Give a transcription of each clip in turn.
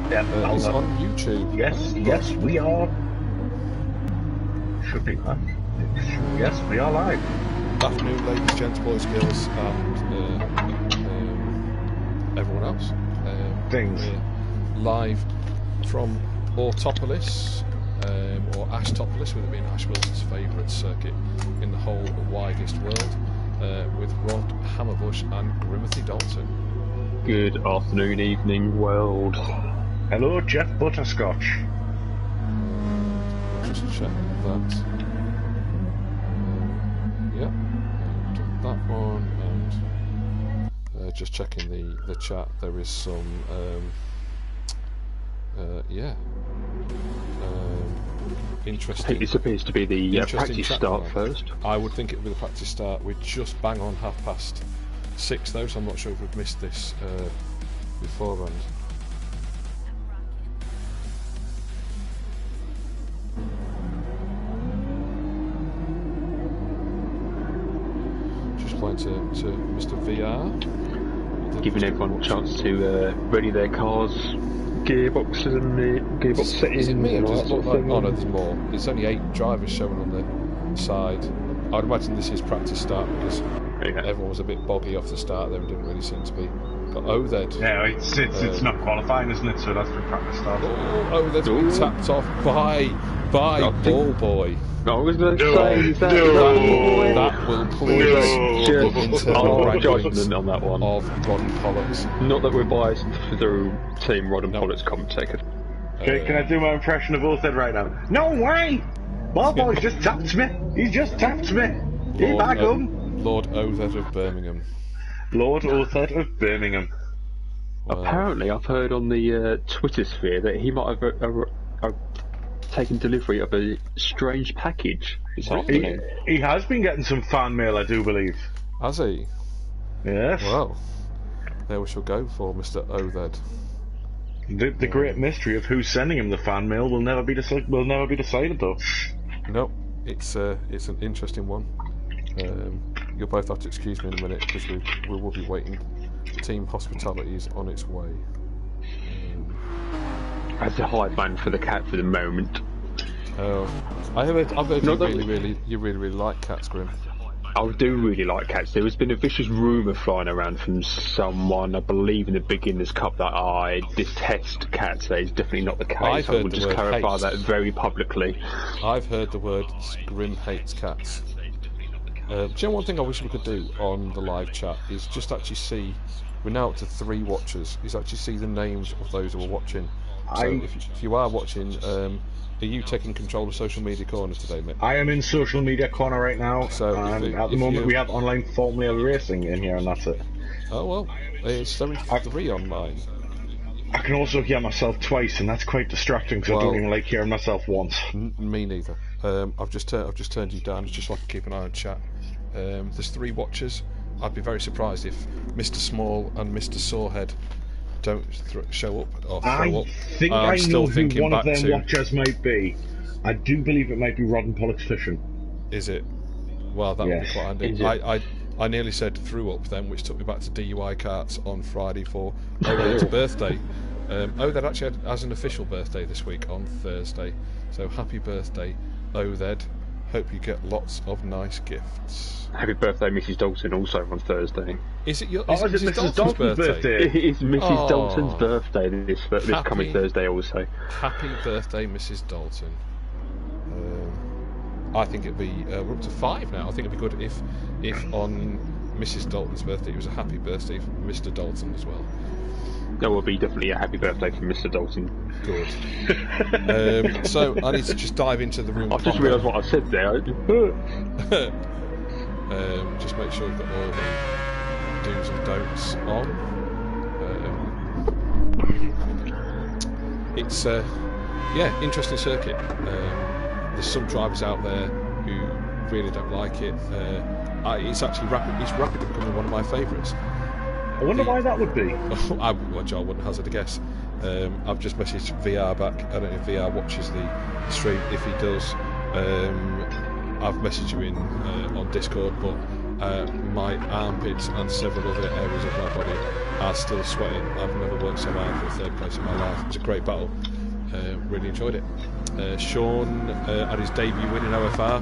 It's on YouTube. Yes, we are. Should be, huh? Yes, we are live. Afternoon, ladies, gents, boys, girls, and everyone else. Things. We're live from Autopolis, or Ashtopolis, with it being Ash Wilson's favourite circuit in the whole widest world, with Rod Hammerbush and Grimothy Dalton. Good afternoon, evening, world. Hello, Jeff Butterscotch. Just check that. Yep, done that one, and just checking the chat. There is some, interesting. I think this appears to be the practice start first. I would think it would be the practice start. We're just bang on 6:30, though, so I'm not sure if we've missed this beforehand. Just playing to Mr. VR. Giving everyone a chance to ready their cars, gearboxes and the gearbox settings. Is it me? And Or all does that it look sort of like, thing? oh no, there's more. There's only 8 drivers showing on the side. I'd imagine this is practice start because everyone was a bit boggy off the start there and didn't really seem to be. Got Oded. Yeah, it's not qualifying, isn't it? So that's for practice start. Oded's been tapped off by Ball Boy. I was going to say That will please into the judgment on that one. of Rod and Pollux. Not that we're biased through Team Rod and Pollux commentator. Can I do my impression of Ulthid right now? No way! Ball Boy's just tapped me. He's just tapped me. He back him. Lord Oded of Birmingham. Lord Ulthid of Birmingham. Apparently, I've heard on the Twitter sphere that he might have taken delivery of a strange package this afternoon. He has been getting some fan mail, I do believe. Has he? Yes. Well, there we shall go for Mr. Oded. The great mystery of who's sending him the fan mail will never be decided though. No, it's an interesting one. You'll both have to excuse me in a minute because we will be waiting. Team hospitality is on its way. As a hive mind for the cat for the moment. I've heard you really like cats, Grim. I do really like cats. There has been a vicious rumour flying around from someone, I believe in the Beginners' Cup, that I detest cats. That is definitely not the case. I will just clarify that very publicly. I've heard the word Grim hates cats. Do you know one thing I wish we could do on the live chat is just actually see, we're now up to 3 watchers, is actually see the names of those who are watching. So if you are watching, are you taking control of Social Media Corner today, mate? I am in Social Media Corner right now, so and at the moment we have online Formula Racing in here, and that's it. Oh well, it's only 3 online. I can also hear myself twice, and that's quite distracting because I don't even like hearing myself once. Me neither. I've just turned you down just so I can keep an eye on chat. There's 3 watchers. I'd be very surprised if Mr. Small and Mr. Sorehead don't show up or throw up. I think I know who one of them watchers might be. I do believe it might be Rod and Pollux Fishing. Is it? Well, that would be quite handy. I nearly said threw up then, which took me back to DUI carts on Friday for Oded's birthday. Oded actually has an official birthday this week on Thursday, so happy birthday, Oded. Hope you get lots of nice gifts. Happy birthday, Mrs. Dalton, also on Thursday. Is it Mrs. Dalton's birthday? It is Mrs. Dalton's birthday this coming Thursday also. Happy birthday, Mrs. Dalton. I think it'd be, we're up to 5 now. I think it'd be good if on Mrs. Dalton's birthday it was a happy birthday for Mr. Dalton as well. That will be definitely a happy birthday for Mr. Dalton. Good. So I need to just dive into the room. I've just realised what I said there. Just make sure you've got all the do's and don'ts on. It's interesting circuit. There's some drivers out there who really don't like it. It's actually rapidly becoming one of my favourites. I wonder why that would be. I wouldn't hazard a guess. I've just messaged VR back. I don't know if VR watches the stream. If he does, I've messaged you in on Discord, but my armpits and several other areas of my body are still sweating. I've never worked so hard for a third place in my life. It's a great battle. Really enjoyed it. Sean had his debut win in OFR.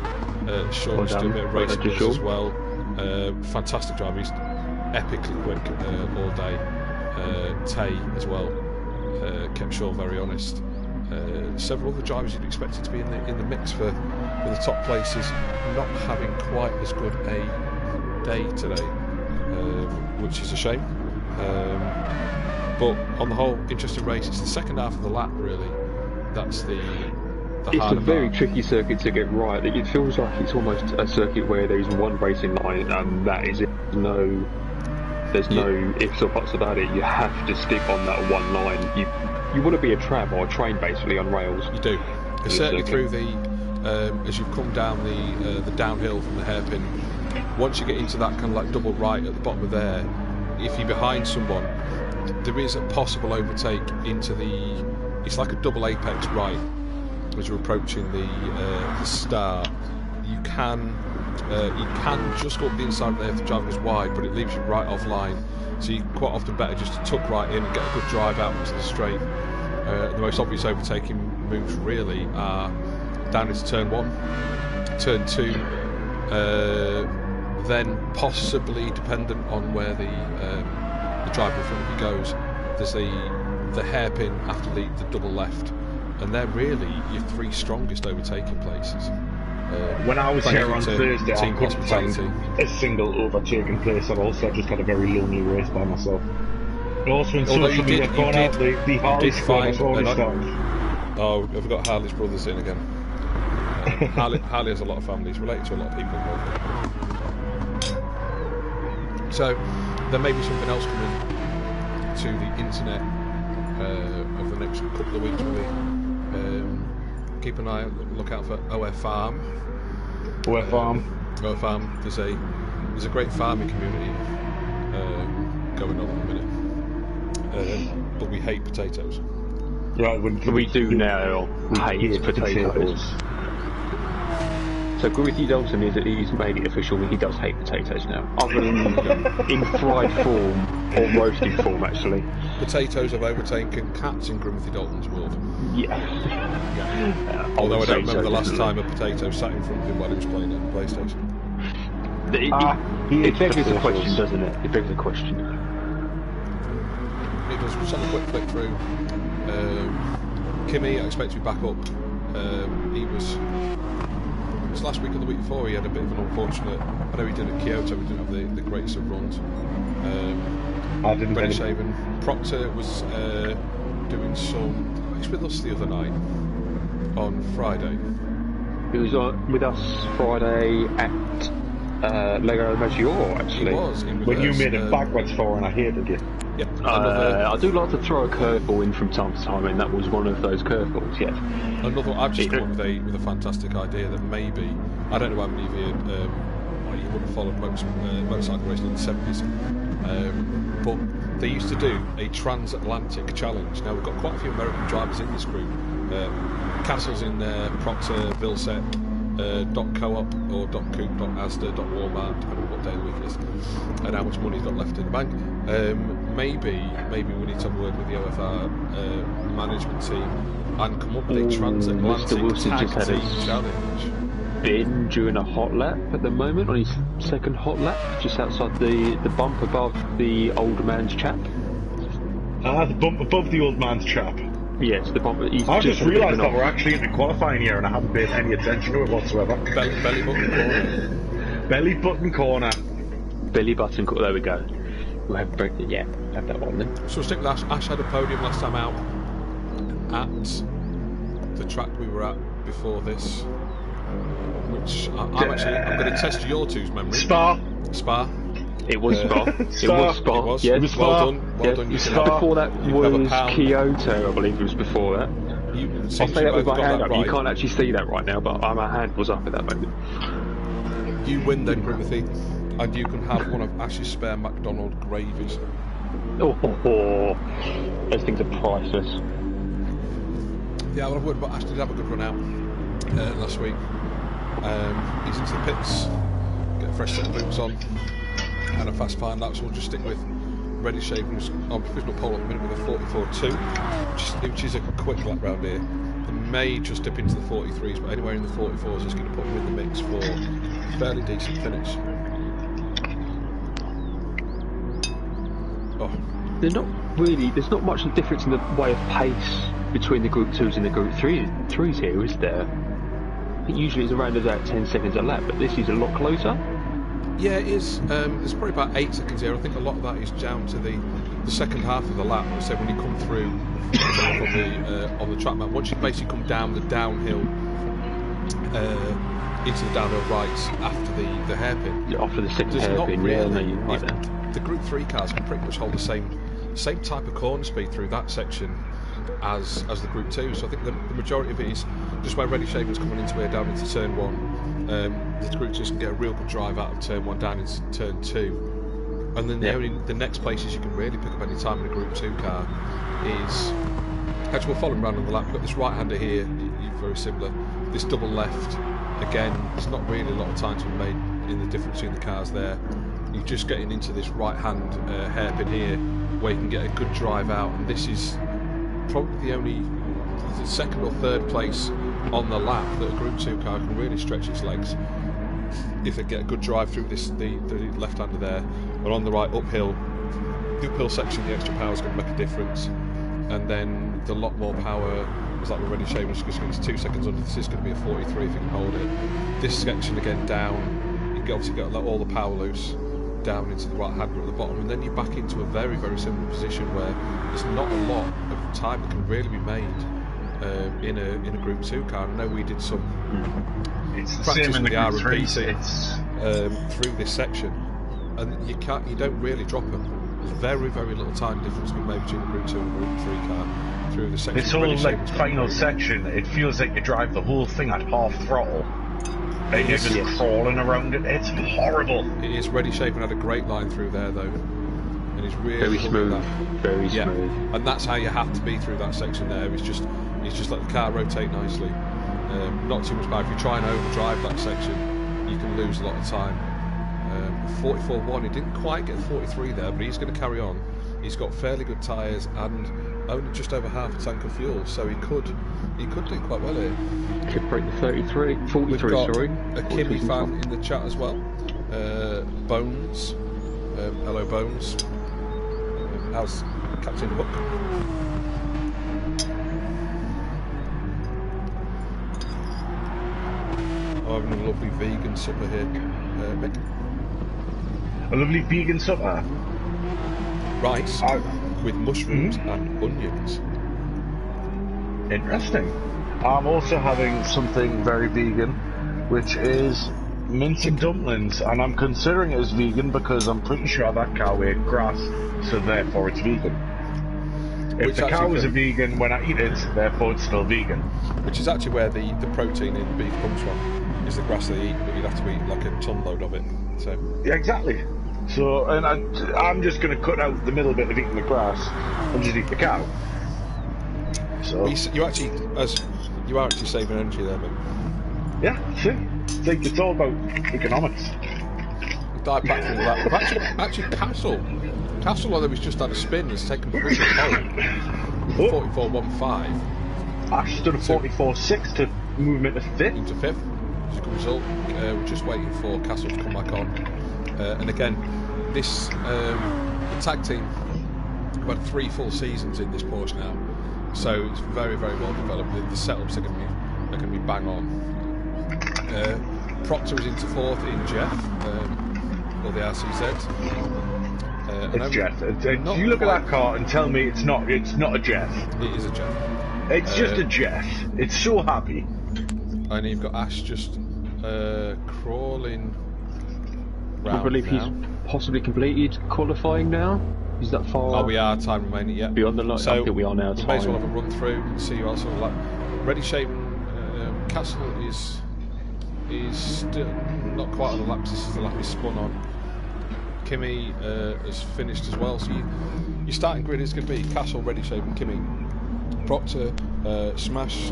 Sean was doing a bit of racing with us as well. Fantastic driver. He's epically quick all day. Tay as well. Kept Sean very honest. Several other drivers you'd expect to be in the mix for the top places, not having quite as good a day today, which is a shame. But on the whole, interesting race. It's the second half of the lap, really. That's the it's a very tricky circuit to get right. It feels like it's almost a circuit where there's one racing line and that is it. There's no ifs or buts about it. You have to stick on that one line. You want to be a tram or a train basically on rails. You do. It's certainly through the as you've come down the downhill from the hairpin. Once you get into that kind of like double right at the bottom of there, if you're behind someone, there is a possible overtake into the. It's like a double apex right as you're approaching the start. You can just go up the inside there if the driver is wide, but it leaves you right offline. So you're quite often better just to tuck right in and get a good drive out into the straight. The most obvious overtaking moves really are down into turn 1, turn 2, then possibly, dependent on where the driver in front of you goes, there's the hairpin after the double left, and they're really your 3 strongest overtaking places. When I was here on Thursday, I couldn't find a single overtaking place at all, so I just had a very lonely race by myself. And also in social media, going out the Harley squad has already started. Oh, I've got Harley's brothers in again. Harley has a lot of families, related to a lot of people involved. So there may be something else coming to the internet over the next couple of weeks, really. Keep an eye out, look out for OFR. OFR. There's a great farming community going on at the minute, but we hate potatoes. Right, we do now hate potatoes. So Griffith Dalton he's made it official that he does hate potatoes now, other than in fried form or roasted form actually. Potatoes have overtaken cats in Griffith Dalton's world. Yeah. Although I don't remember the last time a potato sat in front of him while he was playing on PlayStation. It begs the question, doesn't it? It begs the question. It does. Just have a quick flick through. Kimmy, I expect to be back up. He was last week or the week before. He had a bit of an unfortunate. I know he did at Kyoto. We didn't have the greatest of runs. British Haven. Proctor was doing some. He was with us the other night on Friday. He was with us Friday at Lego Maggiore, actually. He was. When you made it backwards for and I hated you. Yep. I do like to throw a curveball in from time to time, and that was one of those curveballs, yes. I've just come up with a fantastic idea that maybe, I don't know how many of you would have followed motorcycle racing in the 70s, but they used to do a transatlantic challenge. Now we've got quite a few American drivers in this group. Castle's in there, Proctor, Vilset, .coop or .coop, .asda, .walmart, depending on what day of the week it is, and how much money he's got left in the bank. Maybe we need to have a word with the OFR management team and come up with a transatlantic tag team challenge. Been during a hot lap at the moment, on his second hot lap, just outside the bump above the old man's chap. The bump above the old man's chap. Yes, the bump. I just realised that we're actually in the qualifying here and I haven't paid any attention to it whatsoever. Belly button corner. Belly button corner. Belly button corner, there we go. We'll have that one then. So we'll stick with Ash. Ash had a podium last time out at the track we were at before this, which I'm going to test your two's memory. Spa. It was Spa. It was Spa. Yes. It was Spa. Well done. Before that was Kyoto, I believe it was before that. I'll say that with my hand up. Right. You can't actually see that right now, but my hand was up at that moment. You win then, Grimothy, and you can have one of Ash's spare McDonald gravies. Oh, those things are priceless. Yeah, well, I've word, but Ash did have a good run out last week. He's into the pits, get fresh set of boots on and a fast 5 laps. We'll just stick with Ready Shaven, who's on provisional pole at the minute with a 44.2, which is a quick lap round here. They may just dip into the 43s, but anywhere in the 44s is going to put them in the mix for a fairly decent finish. Oh. There's not much difference in the way of pace between the Group 2s and the Group 3s here, is there? I think usually it's around about 10 seconds a lap, but this is a lot closer. Yeah, it is. There's probably about 8 seconds here. I think a lot of that is down to the second half of the lap. So when you come through on the track map, once you basically come down the downhill into the downhill rights after the hairpin. Yeah, after the second hairpin, the Group 3 cars can pretty much hold the same type of corner speed through that section as the Group 2. So I think the majority of it is just where Ready Shaven's coming into here down into turn 1. The Group 2s can get a real good drive out of turn 1 down into turn 2. And then the next places you can really pick up any time in a Group 2 car is... Actually, we're following around on the lap. We've got this right-hander here, very similar. This double left, again, there's not really a lot of time to be made in the difference between the cars there. You're just getting into this right-hand hairpin here where you can get a good drive out, and this is probably the second or third place on the lap that a Group 2 car can really stretch its legs if they get a good drive through the left-hander there. And on the right uphill section, the extra power is going to make a difference, and then the lot more power is like we're Ready Shaven, just going to 2 seconds under. This is going to be a 43 if you can hold it. This section again down, you obviously get all the power loose down into the right-hander at the bottom, and then you're back into a very, very similar position where there's not a lot of time that can really be made in a Group 2 car. I know we did some practice with the R&PT through this section, and you don't really drop them. There's very, very little time difference being made between a Group 2 and a Group 3 car through the section. This whole final section, it feels like you drive the whole thing at half throttle. And you're just crawling around it. It's horrible. It is. Ready Shaven had a great line through there though, and he's really very smooth. Very smooth. And that's how you have to be through that section there. It's just let the car rotate nicely. Not too much power. If you try and overdrive that section, you can lose a lot of time. 44.1. He didn't quite get 43 there, but he's going to carry on. He's got fairly good tyres and only just over half a tank of fuel, so he could do quite well here. Could break the 43, 43. We've got sorry. A Kimmy fan in the chat as well. Bones. Hello, Bones. How's Captain Hook? Oh, having a lovely vegan supper here, Mick. A lovely vegan supper. Rice with mushrooms and onions. Interesting. I'm also having something very vegan, which is mince and dumplings, and I'm considering it as vegan because I'm pretty sure that cow ate grass, so therefore it's vegan. If the cow is a vegan when I eat it, therefore it's still vegan. Which is actually where the protein in beef comes from, is the grass they eat, but you'd have to eat like a ton load of it. So yeah, exactly. So, and I'm just going to cut out the middle bit of eating the grass and just eat the cow. So you are actually saving energy there, mate. Yeah, see, it's all about economics. Dive back through that. Actually, Castle, although he's just had a spin, has taken provisional pole. 44.15. Ash done a 44.6 to move him into fifth. Into fifth. It's a good result. We're just waiting for Castle to come back on. And again, this the tag team have had 3 full seasons in this Porsche now, so it's very, very well developed. The setups are going to be bang on. Proctor is into 4th in Jeff, or the RCZ. It's Jeff. You look at that car and tell me it's not a Jeff. It is a Jeff. It's just a Jeff. It's so happy. And you've got Ash just crawling. I believe he's possibly completed qualifying now. Is that far? Oh, we are time remaining. Yeah. Beyond the line. So I think we are now. We may as well have a run through and see who else on the lap. Ready Shaven Castle is still not quite on the lap. This is the lap he's spun on. Kimmy has finished as well. So your starting grid is going to be Castle, Ready Shaven, Kimmy, Proctor, Smash,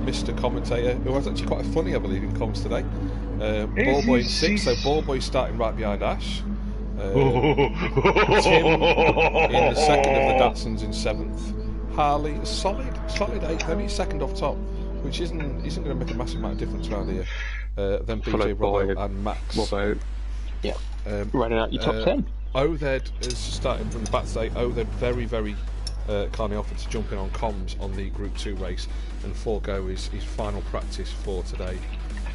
Mr. Commentator, who has actually quite a funny, I believe, in comms today. Ballboy in 6th, so Ballboy starting right behind Ash. Tim in the 2nd of the Datsuns in 7th. Harley, solid 8th, only 2nd off top, which isn't going to make a massive amount of difference around here. Then BJ, Robbo and Max. Robbo, yeah, running out your top 10. Othed is starting from the back today. Othed very kindly offered to jump in on comms on the Group 2 race and forego his final practice for today.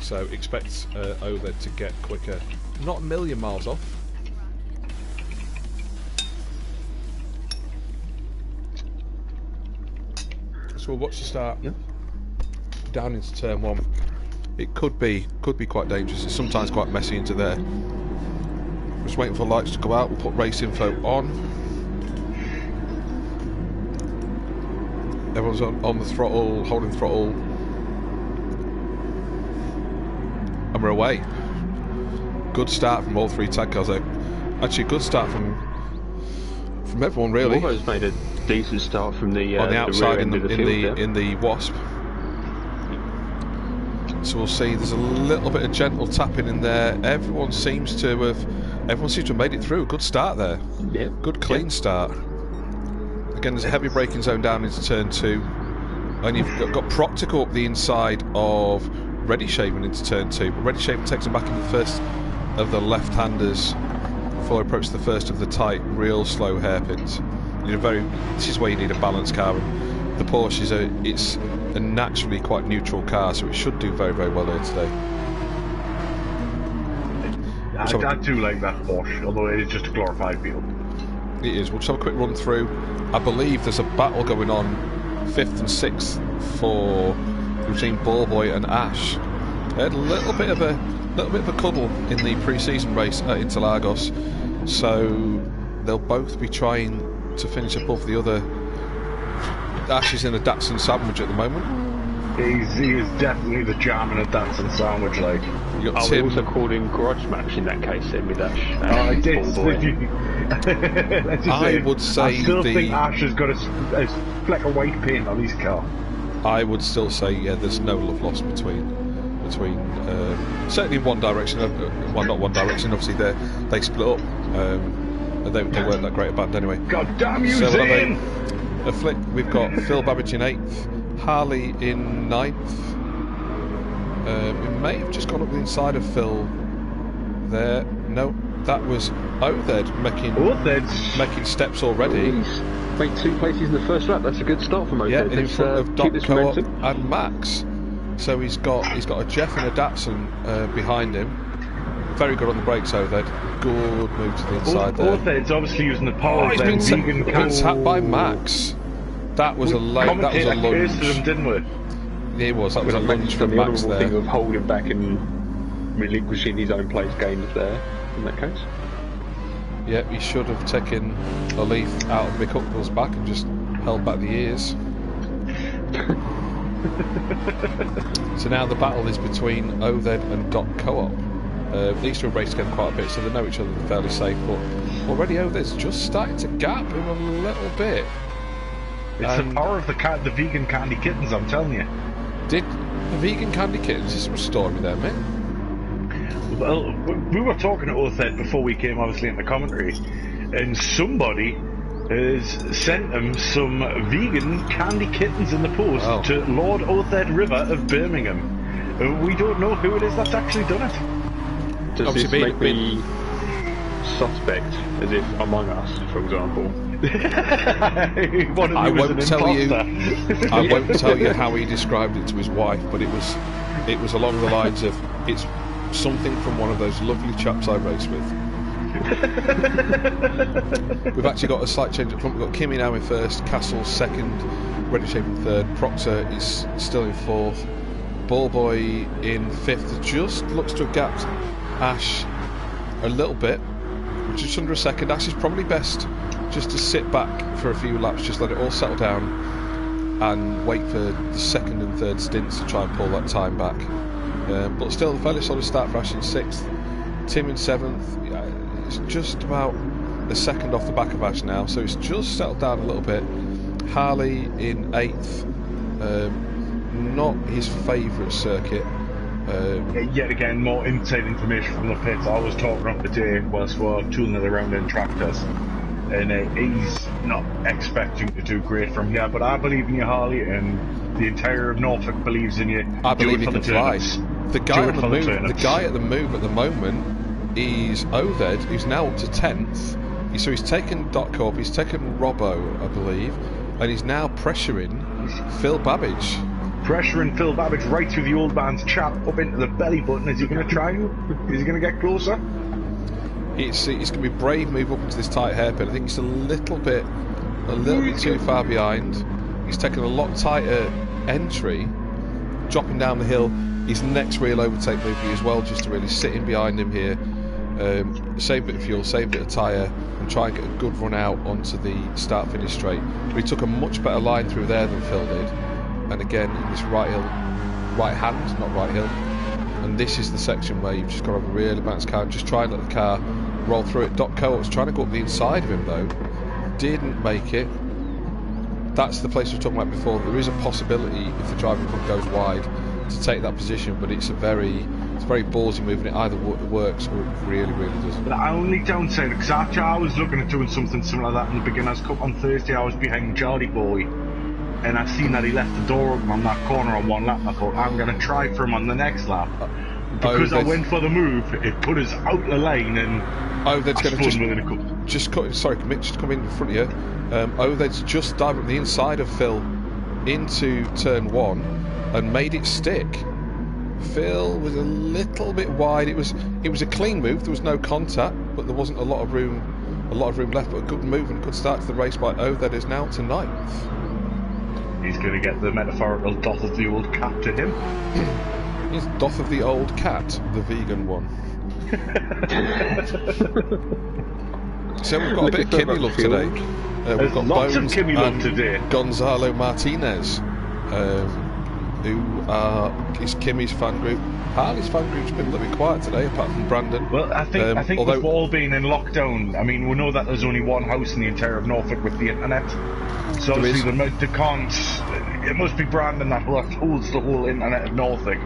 So expect Othed to get quicker, not a million miles off. So we'll watch the start. Yep. Down into turn 1. It could be quite dangerous. It's sometimes quite messy into there. Just waiting for lights to go out. We'll put race info on. Everyone's on the throttle, holding throttle, and we're away. Good start from all 3 tag cars though. Actually, good start from everyone really. Volvo's made a decent start from the on the outside in the Wasp. So we'll see. There's a little bit of gentle tapping in there. Everyone seems to have made it through. Good start there. Yeah. Good clean start. Again, there's a heavy braking zone down into turn 2, and you've got Proc to go up the inside of Ready Shaven into turn 2. But Ready Shaven takes him back into the first of the left-handers before he approaches the first of the tight, real slow hairpins. This is where you need a balanced car. And the Porsche it's a naturally quite neutral car, so it should do very well here today. I do like that Porsche, although it is just a glorified field. It is. We'll just have a quick run through. I believe there's a battle going on 5th and 6th between Ballboy and Ash. They had a little bit of a cuddle in the pre-season race at Interlagos, so they'll both be trying to finish above the other. Ash is in a Datsun sandwich at the moment. He is definitely the jam in a Datsun sandwich, like. You got Tim also called in garage match in that case then with Ash. I did. I would say I still think Ash has got a fleck of white paint on his car. I would still say there's no love lost between certainly in one direction. Well, not one direction. Obviously they split up. They weren't that great a band anyway. God damn you, so Zane! A flip. We've got Phil Babbage in 8th, Harley in 9th. We may have just gone up the inside of Phil there. No, that was Othed making steps already. Made 2 places in the first lap. That's a good start for Othed. Yeah, in front of Doc Co-op and Max. So he's got a Jeff and a Datsun behind him. Very good on the brakes, Othed. Good move to the inside there. Othed obviously using the power of them vegan cans. Tapped by Max. That was a lunge. Them, didn't we? It was. That was a lunge from Max there. Thing of holding back and relinquishing his own place gains there. In that case. Yeah, he should have taken a leaf out of Mick Hucknall's back and just held back the ears. So now the battle is between Othed and Doc Co-op. These two have raced together quite a bit, so they know each other fairly safe, but already Othet's just starting to gap him a little bit. It's the power of the vegan candy kittens, I'm telling you. Did the vegan candy kittens, is there a story there, mate? Well, we were talking to Othed before we came obviously in the commentary, and somebody has sent them some vegan candy kittens in the post to Lord Othed River of Birmingham. We don't know who it is that's actually done it. Does obviously this make me suspect, as if Among Us, for example? I won't tell you how he described it to his wife, but it was along the lines of, it's something from one of those lovely chaps I race with. We've actually got a slight change up front. We've got Kimmy now in 1st, Castle 2nd, Ready Shaven 3rd, Proctor is still in 4th, Ballboy in 5th. Just looks to have gapped Ash a little bit, just under a second. Ash is probably best just to sit back for a few laps, just let it all settle down and wait for the 2nd and 3rd stints to try and pull that time back. But still a fairly solid start for Ash in 6th, Tim in 7th. It's just about a second off the back of Ash now, so it's just settled down a little bit. Harley in 8th, not his favourite circuit. Yet again, more inside information from the pits. I was talking up the day whilst we're tooling it around in tractors, and he's not expecting to do great from here. But I believe in you, Harley, and the entire of Norfolk believes in you. I believe he can fly. The guy at the move at the moment is Oved, who's now up to 10th. So he's taken Dotcorp, he's taken Robbo, I believe, and he's now pressuring Phil Babbage. Pressuring Phil Babbage right through the old man's chap up into the belly button. Is he going to try? Is he going to get closer? It's going to be a brave move up into this tight hairpin. I think he's a little bit too far behind. He's taken a lot tighter entry, dropping down the hill. His next real overtake move as well, just to really sit in behind him here, save a bit of fuel, save a bit of tyre, and try and get a good run out onto the start-finish straight. But he took a much better line through there than Phil did. And again, in this right hand, not right hill. And this is the section where you've just got to have a really balanced car and just try and let the car roll through it. Doc Coates was trying to go up the inside of him though, didn't make it. That's the place we were talking about before. There is a possibility if the driving front goes wide to take that position, but it's a very ballsy move, and it either works or it really doesn't. The only downside, because actually I was looking at doing something similar to that in the Beginners Cup on Thursday. I was behind Jardy Boy, and I seen that he left the door open on that corner on one lap, and I thought, I'm going to try for him on the next lap. Because I went for the move, it put us out the lane, and that's going to just come in front of you. That's just dived up the inside of Phil into turn 1 and made it stick. Phil was a little bit wide. It was a clean move. There was no contact, but there wasn't a lot of room left. But a good move and a good start to the race by that is now to 9th. He's going to get the metaphorical doth of the old cat to him. It's doth of the old cat, the vegan one. So we've got a bit of Kimmy love today. We've got lots Bones of Kimmy love today. Gonzalo Martinez, who is Kimmy's fan group. Harley's fan group's been a little bit quiet today, apart from Brandon. Well, I think we've all been in lockdown. I mean, we know that there's only one house in the entire of Norfolk with the internet. So obviously it must be Brandon that holds the whole internet of Norfolk,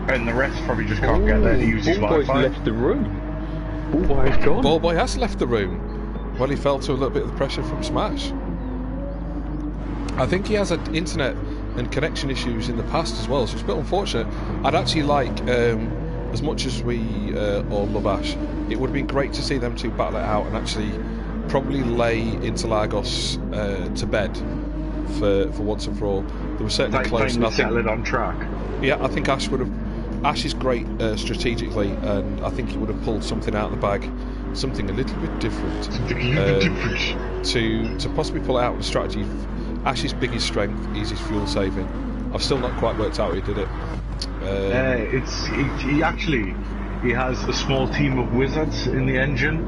and the rest probably just can't get there to use his Wi-Fi. Ballboy's left the room. Ballboy's gone. Ballboy has left the room. Well, he fell to a little bit of the pressure from Smash. I think he has had internet and connection issues in the past as well, so it's a bit unfortunate. I'd actually like, as much as we all love Ash, it would have been great to see them two battle it out and actually probably lay Interlagos to bed for once and for all. They were certainly close. Settle it on track. Yeah, I think Ash is great strategically, and I think he would have pulled something out of the bag, something a little bit different, to possibly pull it out with a strategy. Ash's biggest strength is his fuel saving. I've still not quite worked out how he did it. He has a small team of wizards in the engine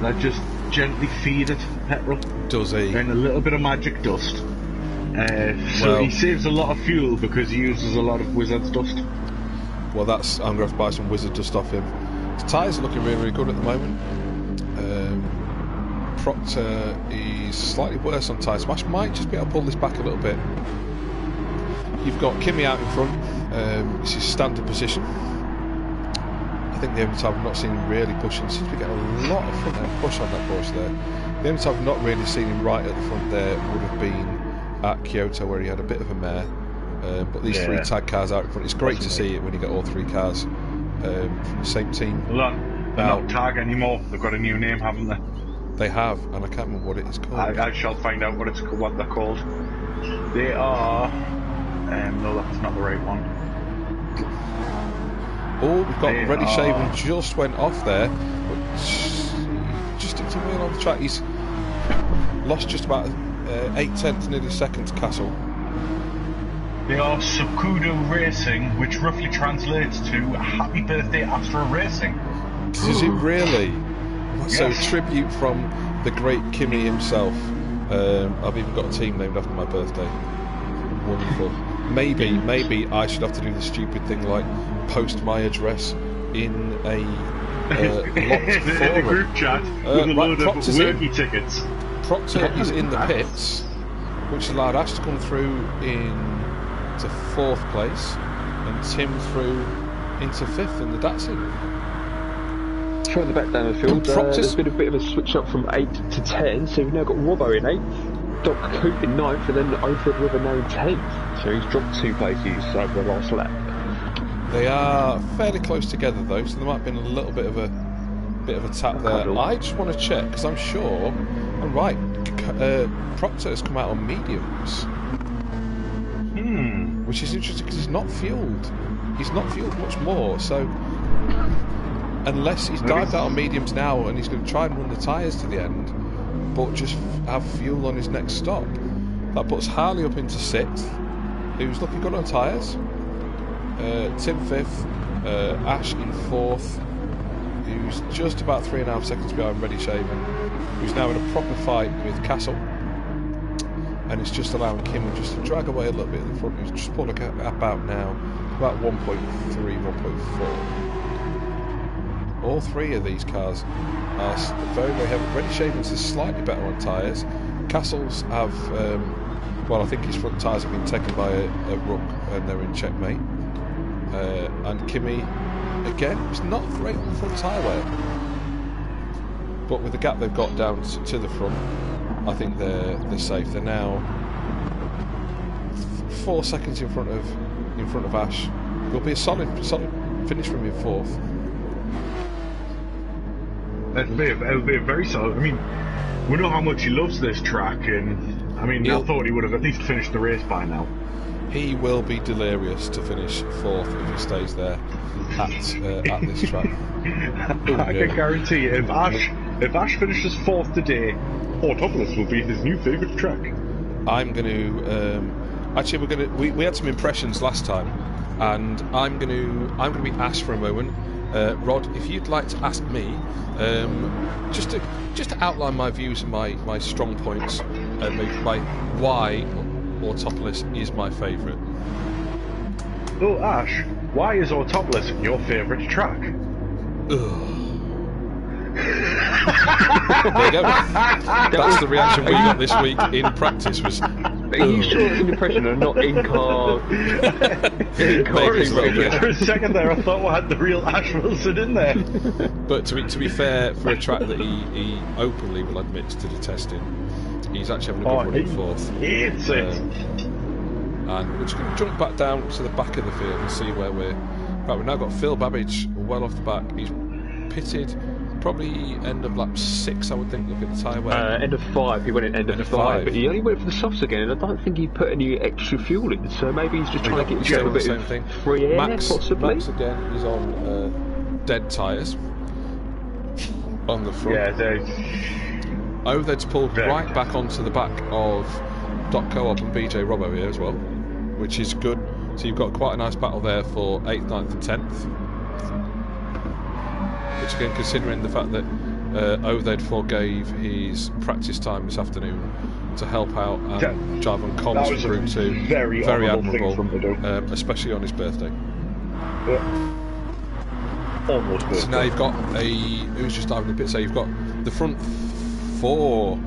that just gently feed it petrol. Does he? And a little bit of magic dust. So he saves a lot of fuel because he uses a lot of wizard's dust. Well, I'm going to have to buy some wizard dust off him. His tyres are looking really, really good at the moment. Proctor is slightly worse on tyre. Smash might just be able to pull this back a little bit. You've got Kimmy out in front. This is standard position. I think the only time I've not seen him really pushing, seems to be getting a lot of front end push on that Porsche there. The only time I've not really seen him right at the front there would have been at Kyoto, where he had a bit of a mare. But these three tag cars out in front, it's great to see it when you get all three cars from the same team. Well, they're not tag anymore. They've got a new name, haven't they? They have, and I can't remember what it is called. I shall find out what they're called. They are. No, that's not the right one. Oh, we've got Ready Shaven just went off there, but just dipped a wheel on the track. He's lost just about 8/10, nearly second to Castle. They are Sakudo Racing, which roughly translates to Happy Birthday Astra Racing. Is it really? Yes. So tribute from the great Kimmy himself. I've even got a team named after my birthday. Wonderful. Maybe I should have to do the stupid thing like post my address in a locked forum. In a group chat with a load of worky tickets. Proctor is in the pits, which allowed Ash to come through in to 4th place and Tim through into 5th in the Datsun. Further back down the field, there's been a bit of a switch up from 8 to 10, so we've now got Robbo in 8th, Doc Coop in 9th, and then Overford River now in 10th. So he's dropped 2 places over the last lap. They are fairly close together though, so there might have been a little bit of a tap there. I just want to check, because I'm sure I'm right. Proctor has come out on mediums. Which is interesting because he's not fueled. He's not fueled much more, so unless he's dived out on mediums now and he's going to try and run the tyres to the end, but just have fuel on his next stop. That puts Harley up into 6th, who's looking good on tyres. Tim 5th, Ash in 4th, who's just about 3.5 seconds behind Ready Shaven, who's now in a proper fight with Castle. And it's just allowing Kim just to drag away a little bit in the front. He's just pulled a gap out now, about 1.3, 1.4. All 3 of these cars are very, very heavy. Ready Shaven's is slightly better on tyres. Castle's have, well, I think his front tyres have been taken by a ruck and they're in checkmate. And Kimmy, again, is not great on the front tyre wear. But with the gap they've got down to the front, I think they're safe. They're now 4 seconds in front of Ash. Will be a solid finish from him 4th. It'll be a very solid. I mean, we know how much he loves this track, and I mean, I thought he would have at least finished the race by now. He will be delirious to finish 4th if he stays there at this track. I can guarantee you, if Ash finishes 4th today, Autopolis will be his new favourite track. I'm going to actually we had some impressions last time, and I'm going to be Ash for a moment. Rod, if you'd like to ask me, just to outline my views and my strong points, my why Autopolis is my favourite. Oh, Ash, why is Autopolis your favourite track? There you go. That's the reaction we got this week in practice. Was are you sure it's an impression and not in car? For a second there, I thought we had the real Ash Wilson in there. But to be fair, for a track that he openly will admit to detesting, he's actually having a good run in 4th. It's it. And we're just going to jump back down to the back of the field and see where we're. Right, we've now got Phil Babbage well off the back. He's pitted. Probably end of lap 6, I would think, looking at the tyre wear. End of 5, he went in end of 5, but he only went for the softs again, and I don't think he put any extra fuel in, so maybe he's just trying to get himself a bit of free air, possibly. Max again is on dead tyres on the front. Yeah, Overhead's pulled right back onto the back of Dot Co-op and BJ Robbo here as well, which is good. So you've got quite a nice battle there for 8th, 9th and 10th. Which again, considering the fact that Overhead forgave his practice time this afternoon to help out and drive on comms for Group 2. Very admirable, especially on his birthday. Almost birthday. So now you've got who's just diving the pit, so you've got the front 4.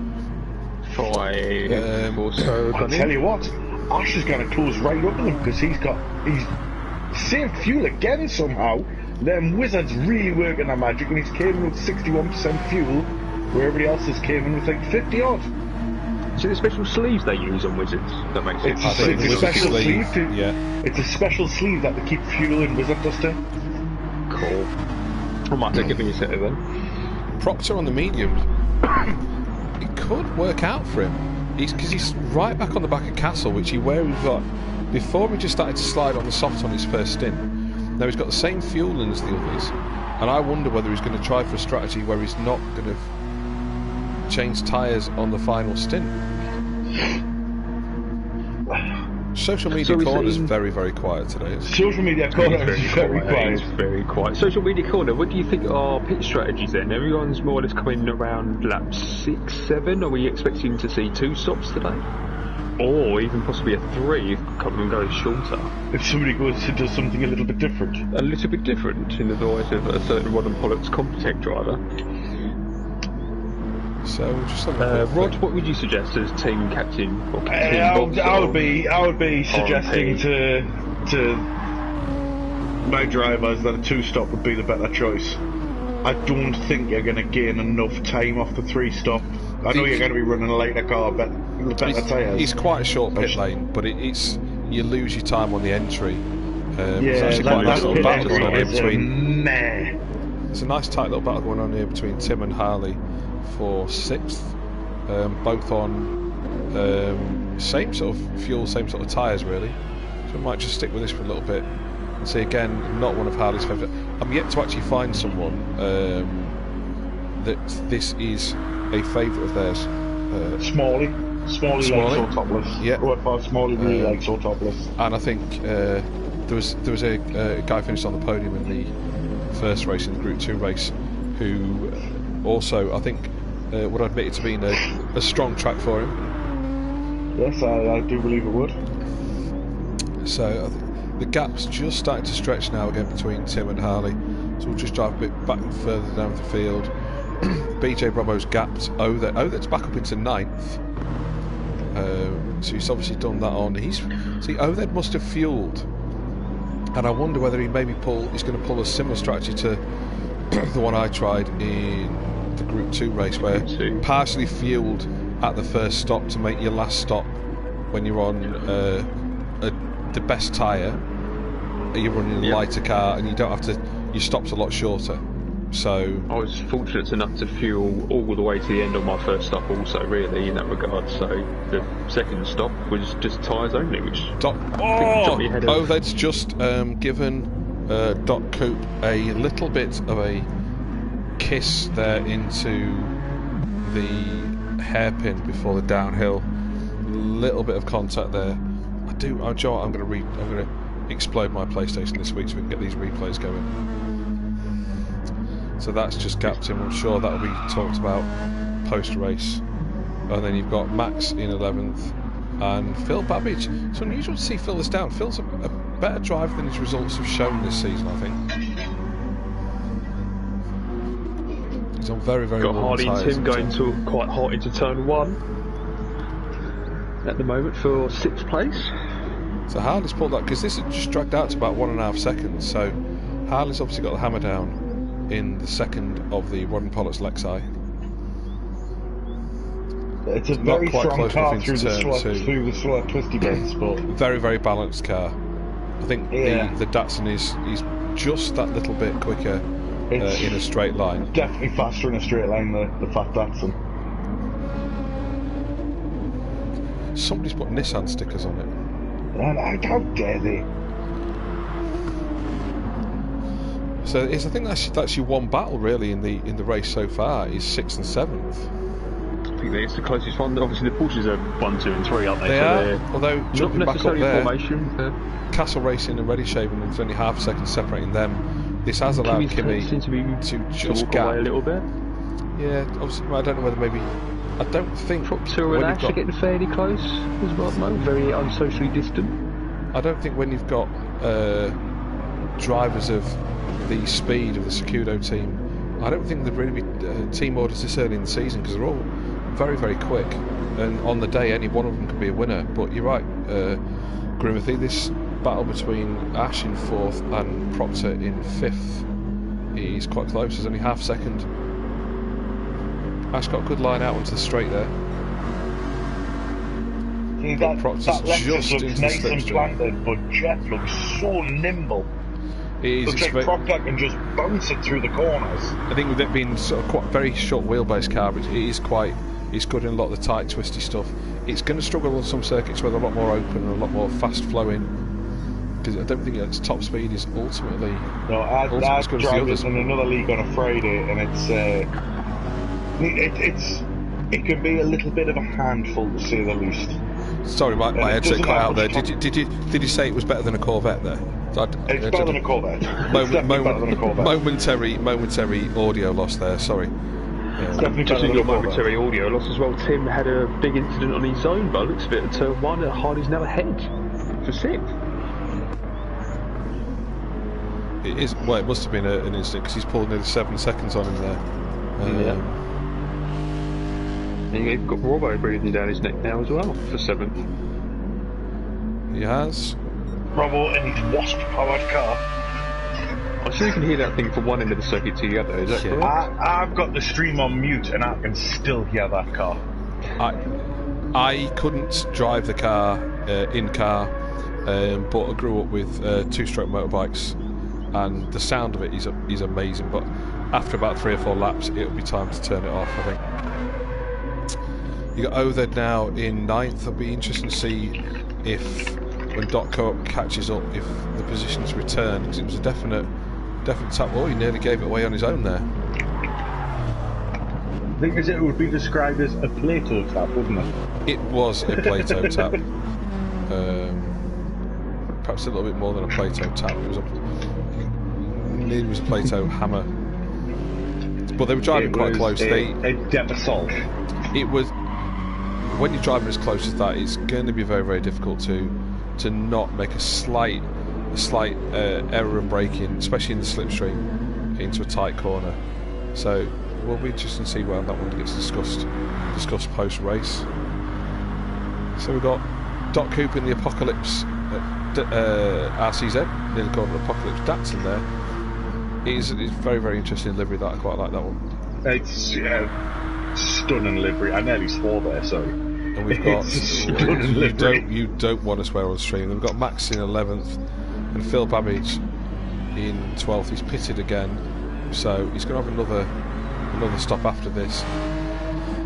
5 or so. I'll tell you what, Ash is going to close right up with him because he's saved fuel again somehow. Them Wizards really working their magic, and he's came in with 61% fuel, where everybody else has came in with like 50 odd. So the special sleeves they use on Wizards, that makes sense. It's a special sleeve. It's a special sleeve that they keep fuel in Wizard Duster. Cool. I might take a mini set of them. Proctor on the mediums. It could work out for him. Because he's right back on the back of Castle, which he got before he just started to slide on the soft on his first stint. Now he's got the same fuel as the others, and I wonder whether he's going to try for a strategy where he's not going to change tyres on the final stint. Social media corner is very, very quiet today. Social media corner is very quiet. Very quiet. Social media corner, what do you think are pit strategies then? Everyone's more or less coming around lap 6, 7. Are we expecting to see 2 stops today? Or even possibly a 3 if a couple of them go shorter. If somebody goes to do something a little bit different. A little bit different in the voice of a certain Rodden Pollock's Comptech driver. So just Rod, what would you suggest as team captain or team I would be suggesting to my drivers that a 2-stop would be the better choice. I don't think you're going to gain enough time off the 3-stop. I know you're going to be running a later car, but the better tyres. It's quite a short pit lane, but it's you lose your time on the entry. It's actually quite a nice little battle going on here between. There's a nice tight little battle going on here between Tim and Harley for 6th, both on same sort of fuel, same sort of tyres really. So I might just stick with this for a little bit and see again. Not one of Harley's favourite. I'm yet to actually find someone that this is a favourite of theirs. Smalley likes or topless. Yeah. OFR Smalley really likes or topless. And I think there was a guy finished on the podium in the first race, in the Group 2 race, who also I think would admit it to being a strong track for him. Yes, I do believe it would. So I think the gap's just starting to stretch now again between Tim and Harley. So we'll just drive a bit back and further down the field. BJ Bravo's gapped Odet's back up into 9th. So he's obviously done that on. Odet must have fueled, and I wonder whether he's going to pull a similar strategy to the one I tried in the Group 2 race, where partially fueled at the first stop to make your last stop when you're on the best tyre. You're running a lighter car, and you don't have to. Your stop's a lot shorter. So I was fortunate enough to fuel all the way to the end of my first stop also, really, in that regard. So the second stop was just tyres only, which got me ahead of... Odet's just given Doc Coop a little bit of a kiss there into the hairpin before the downhill. Little bit of contact there. I'm going to explode my PlayStation this week so we can get these replays going. So that's just gapped him. I'm sure that'll be talked about post-race. And then you've got Max in 11th and Phil Babbage. It's unusual to see Phil this down. Phil's a better driver than his results have shown this season, I think. He's on very, very got long Harley and tyres. Tim going quite hot into turn 1 at the moment for 6th place. So Harley's pulled that, because this has just dragged out to about 1.5 seconds. So Harley's obviously got the hammer down in the second of the Rodden Pollock's Lexi. It's a very strong car through the slow twisty bits, but very, very balanced car. I think the Datsun is just that little bit quicker in a straight line. Definitely faster in a straight line, the fat Datsun. Somebody's put Nissan stickers on it. And how dare they? So I think that's your one battle really in the race so far, is 6th and 7th. I think it's the closest one. Obviously the Porsches are 1, 2 and 3, aren't they? They are, although jumping back up there, formation. Castle Racing and Ready Shaven, there's only half a second separating them. This has allowed Kimi to just walk away a little bit. Yeah, obviously I don't know whether maybe... I don't think... Tour and Ash are getting fairly close as well at the moment, very unsocially distant. I don't think when you've got drivers of the speed of the Secudo team, I don't think there'd really be team orders this early in the season, because they're all very, very quick, and on the day any one of them could be a winner. But you're right, Grimothy, this battle between Ash in 4th and Proctor in 5th is quite close. There's only half a second. Ash got a good line out onto the straight there. See, that Lexus looks nice and planted, but Jet looks so nimble. It looks like Proctor can just bounce it through the corners. I think with it being sort of quite very short wheelbase car, it's good in a lot of the tight, twisty stuff. It's going to struggle on some circuits where they're a lot more open and a lot more fast flowing, because I don't think its top speed is ultimately. No, I drive it in another league on a Friday, and it can be a little bit of a handful, to say the least. Sorry, my headset cut out there. Did you say it was better than a Corvette there? It's better than a Corvette. It's definitely better than a Corvette. Momentary audio loss there. Sorry. It's definitely better than a momentary audio loss as well. Tim had a big incident on his own, but looks a bit at turn 1, and Hardy's now ahead for 6th. It is. Well, it must have been an incident, because he's pulled nearly 7 seconds on him there. And you've got Robbo breathing down his neck now as well for 7th. He has. Robbo in his Wasp-powered car. I'm sure you can hear that thing from one end of the circuit to the other, is that correct? I've got the stream on mute and I can still hear that car. I couldn't drive the car, in-car, but I grew up with two-stroke motorbikes, and the sound of it is amazing, but after about 3 or 4 laps it'll be time to turn it off, I think. You got Othed now in 9th. It'll be interesting to see if, when Dot Co-op catches up, if the positions return, because it was a definite tap. Oh, he nearly gave it away on his own there. The thing is, it would be described as a Plato tap, wouldn't it? It was a Plato tap. Perhaps a little bit more than a Plato tap. It was a Plato hammer. But they were driving quite close. A depth assault. It was, when you're driving as close as that, it's going to be very, very difficult to not make a slight error in braking, especially in the slipstream, into a tight corner. So we'll be interested to see where that one gets discussed post-race. So we've got Dot Coop in the Apocalypse RCZ, near the corner of Apocalypse Datsun there. It's very, very interesting livery. That I quite like that one. It's stunning livery. I nearly swore there, sorry. And we've got you don't want to swear on stream. We've got Max in 11th and Phil Babbage in 12th. He's pitted again, so he's going to have another stop after this.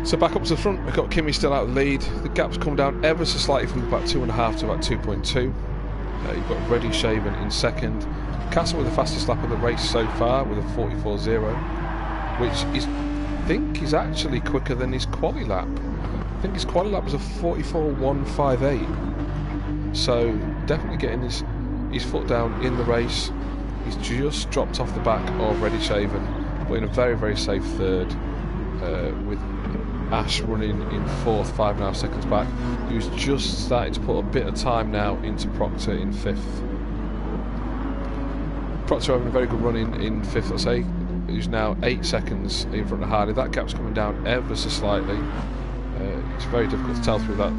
So back up to the front, we've got Kimi still out of the lead. The gap's come down ever so slightly from about 2.5 to about 2.2. You've got Reddy Shaven in 2nd. Castle with the fastest lap of the race so far with a 44.0, which I think is actually quicker than his quali lap. I think his quali lap was a 44.158. So definitely getting his foot down in the race. He's just dropped off the back of Reddy Shaven, but in a very, very safe 3rd, with Ash running in 4th, 5.5 seconds back. He was just starting to put a bit of time now into Proctor in 5th. Proctor having a very good run in 5th, I'd say. He's now 8 seconds in front of Hardy. That gap's coming down ever so slightly. It's very difficult to tell through that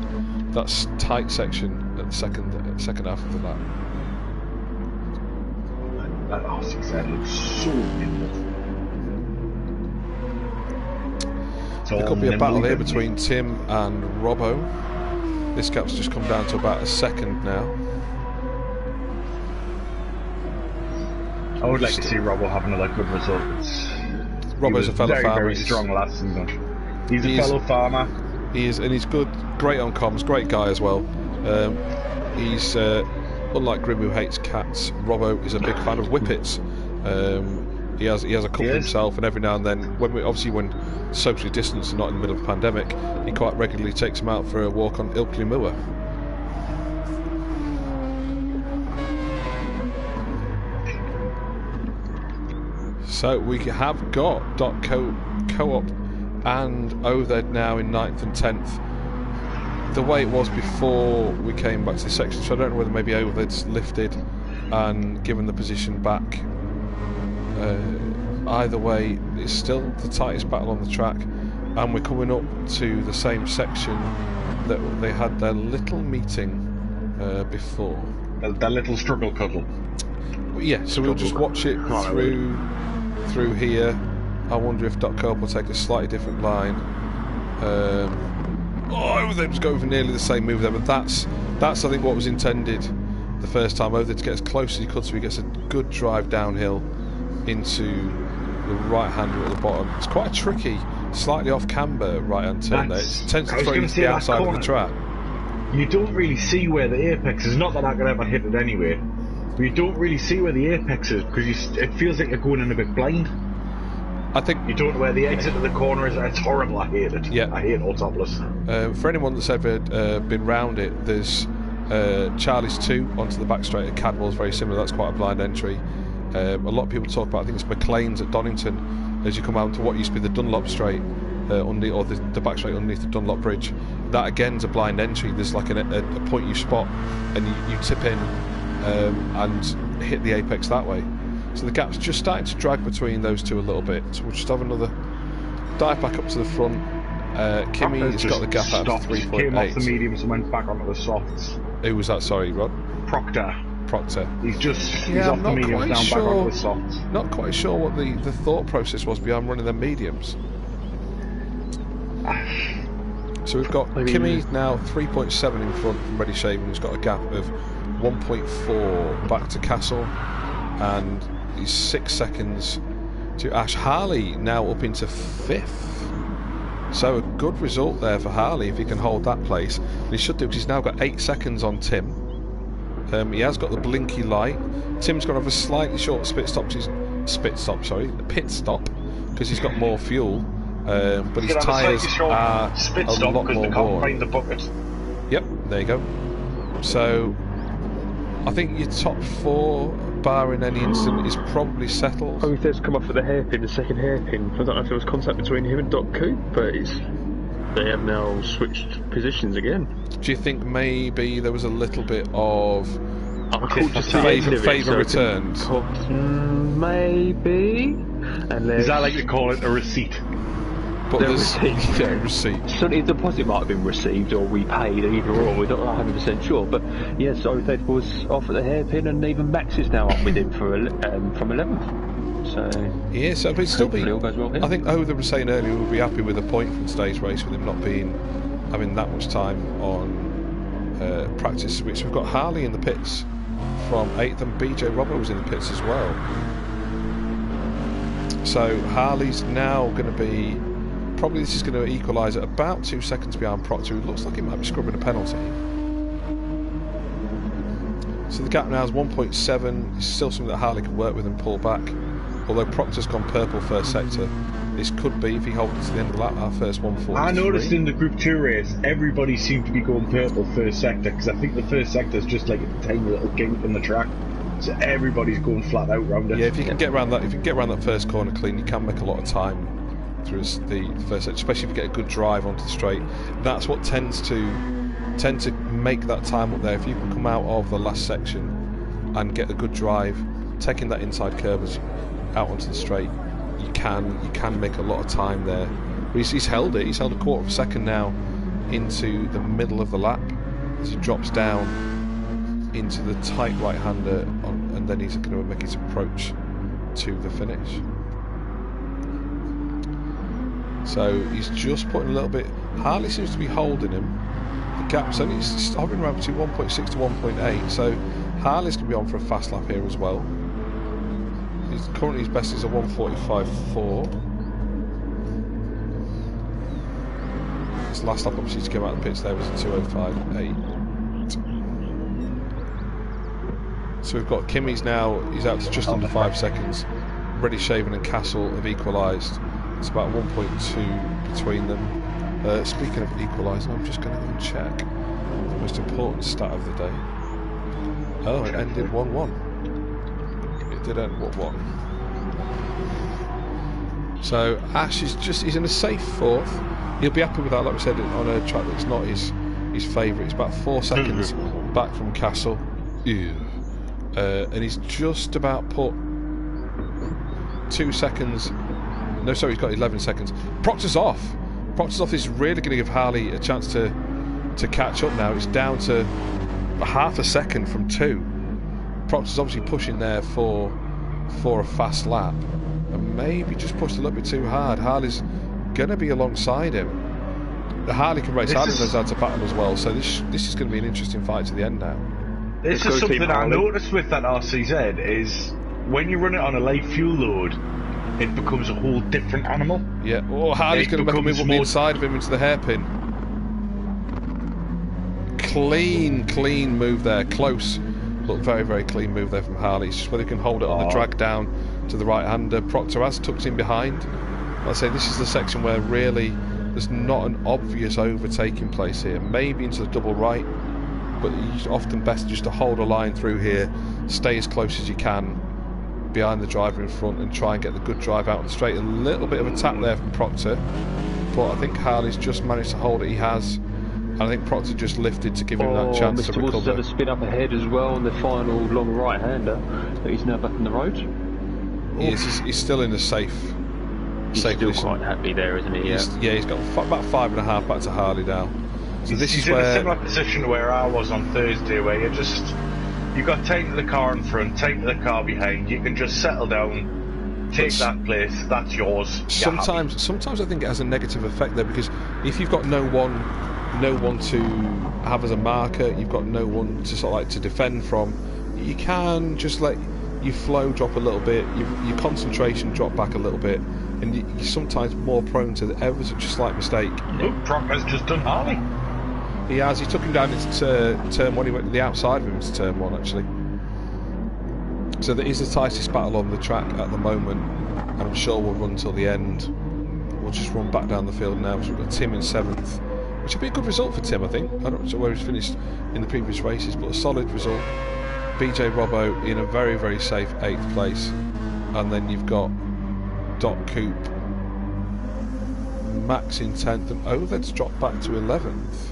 tight section at the second half of the lap. That RCZ looks so beautiful. There could be a battle here between Tim and Robbo. This gap's just come down to about a second now. I would like to see Robbo have another good result. Robbo's a fellow farmer. Very strong last season. He's a fellow farmer. He is, and he's good, great on comms, great guy as well. He's unlike Grim who hates cats. Robbo is a big fan of whippets. He has a couple himself, and every now and then, when socially distanced and not in the middle of a pandemic, he quite regularly takes him out for a walk on Ilkley Moor. So we have got Dot Co-op and Othed now in 9th and 10th. The way it was before we came back to this section, so I don't know whether maybe Othed's lifted and given the position back. Either way, it's still the tightest battle on the track, and we're coming up to the same section that they had their little meeting before. That little struggle cuddle. Yeah, so we'll just watch it through here. I wonder if Dot Co-op will take a slightly different line. They just go for nearly the same move there, but that's I think what was intended the first time. Othed to get as close as he could, so he gets a good drive downhill into the right-hander at the bottom. It's quite a tricky, slightly off camber right-hand turn there. It tends to throw you to the outside of the track. You don't really see where the apex is. Not that I could ever hit it anyway, but you don't really see where the apex is because it feels like you're going in a bit blind. I think you don't know where the exit of the corner is. It's horrible. I hate it. Yeah, I hate all topless. For anyone that's ever been round it, there's Charlie's 2 onto the back straight at Cadwell's very similar. That's quite a blind entry. A lot of people talk about, I think it's McLean's at Donington, as you come out to what used to be the Dunlop straight, or the back straight underneath the Dunlop bridge. That again's a blind entry. There's like a point you spot, and you tip in and hit the apex that way. So the gap's just starting to drag between those two a little bit. So we'll just have another dive back up to the front. Kimi has got the gap out of 3.8. Came off the mediums and went back onto the softs. Who was that? Sorry, Rod. Proctor. Proctor. He's off the mediums down back onto the softs. Not quite sure what the thought process was behind running the mediums. So we've got Kimi now 3.7 in front from Ready Shaven, who's got a gap of 1.4 back to Castle, and he's 6 seconds to Ash. Harley now up into 5th. So a good result there for Harley if he can hold that place. And he should do, because he's now got 8 seconds on Tim. He has got the blinky light. Tim's going to have a slightly short pit stop, because he's got more fuel. But his tyres are a lot more worn. The bucket. Yep, there you go. So I think your top 4, barring any incident, is probably settled. Oh, he's come off at the hairpin, the second hairpin. I don't know if there was contact between him and Doc Coop, but they have now switched positions again. Do you think maybe there was a little bit of favour returned? Maybe. Is that like they call it a receipt? But receipt. Certainly the deposit might have been received or repaid, either or. We're not 100% sure. But yes, Otheth was off at the hairpin, and even Max is now up with him from 11th. So yeah, so but still be. All goes well here. I think Other was saying earlier we'll be happy with a point from today's race, with him not having that much time on practice switch. We've got Harley in the pits from 8th, and BJ Robert was in the pits as well. So Harley's now going to be. Probably this is going to equalise at about 2 seconds behind Proctor, who looks like he might be scrubbing a penalty. So the gap now is 1.7. It's still something that Harley can work with and pull back. Although Proctor's gone purple first sector, this could be, if he holds it to the end of the lap, our first 143. I noticed in the Group 2 race, everybody seemed to be going purple first sector, because I think the first sector is just like a tiny little gate in the track. So everybody's going flat out round it. Yeah, if you can get around that first corner clean, you can make a lot of time through the first set, especially if you get a good drive onto the straight. That's what tends to make that time up there. If you can come out of the last section and get a good drive, taking that inside curve out onto the straight, you can make a lot of time there. But he's held it. He's held a quarter of a second now into the middle of the lap as he drops down into the tight right-hander, and then he's going to make his approach to the finish. So he's just putting a little bit. Harley seems to be holding him. The gap's only hovering around between 1.6 to 1.8. So Harley's going to be on for a fast lap here as well. Currently his best is a 1:45.4. His last lap, obviously, to come out of the pits there was a 2:05.8. So we've got Kimi's now. He's out to just under 5 seconds. Ready Shaven and Castle have equalised. It's about 1.2 between them. Speaking of equalising, I'm just going to go and check the most important stat of the day. Oh, it ended 1-1. It did end 1-1. So Ash is he's in a safe 4th. He'll be happy with that, like we said, on a track that's not his favourite. It's about 4 seconds back from Castle. And he's just about put 2 seconds. No, sorry, he's got 11 seconds. Proctor's off. Proctor's off is really going to give Harley a chance to catch up now. It's down to half a second from 2. Proctor's obviously pushing there for a fast lap, and maybe just pushed a little bit too hard. Harley's going to be alongside him. Harley can race. Harley knows how to battle as well, so this is going to be an interesting fight to the end now. This is something I noticed with that RCZ is when you run it on a light fuel load, it becomes a whole different animal. Yeah. Oh, Harley's going to make a move on the inside of him into the hairpin. Clean move there. Close, but very, very clean move there from Harley. It's just whether he can hold it on the drag down to the right-hander. Proctor has tucked in behind. Like I say, this is the section where really there's not an obvious overtaking place here. Maybe into the double right, but it's often best just to hold a line through here, stay as close as you can behind the driver in front, and try and get the good drive out on the straight. A little bit of a tap there from Proctor, but I think Harley's just managed to hold it. He has, and I think Proctor just lifted to give him that chance to recover. Mr. Wilson's had a spin up ahead as well on the final long right-hander, but he's now back on the road. He's still in the safe. He's still quite happy there, isn't he? Yeah, he's got about 5.5 back to Harley now. So he's in a similar position to where I was on Thursday, where You've got tight to the car in front, tight to the car behind. You can just settle down, take that place. That's yours. Sometimes I think it has a negative effect there, because if you've got no one to have as a marker, you've got no one to sort of like to defend from, you can just let your flow drop a little bit, your concentration drop back a little bit, and you're sometimes more prone to ever such a slight mistake. Look, Proctor's just done Harley. He has. He took him down into turn one. He went to the outside of him into turn one, actually. So that is the tightest battle on the track at the moment, and I'm sure we'll run till the end. We'll just run back down the field now. So we've got Tim in 7th, which would be a good result for Tim, I think. I don't know where he's finished in the previous races, but a solid result. BJ Robbo in a very, very safe 8th place, and then you've got Doc Coop, Max in 10th, and Oved's dropped back to 11th.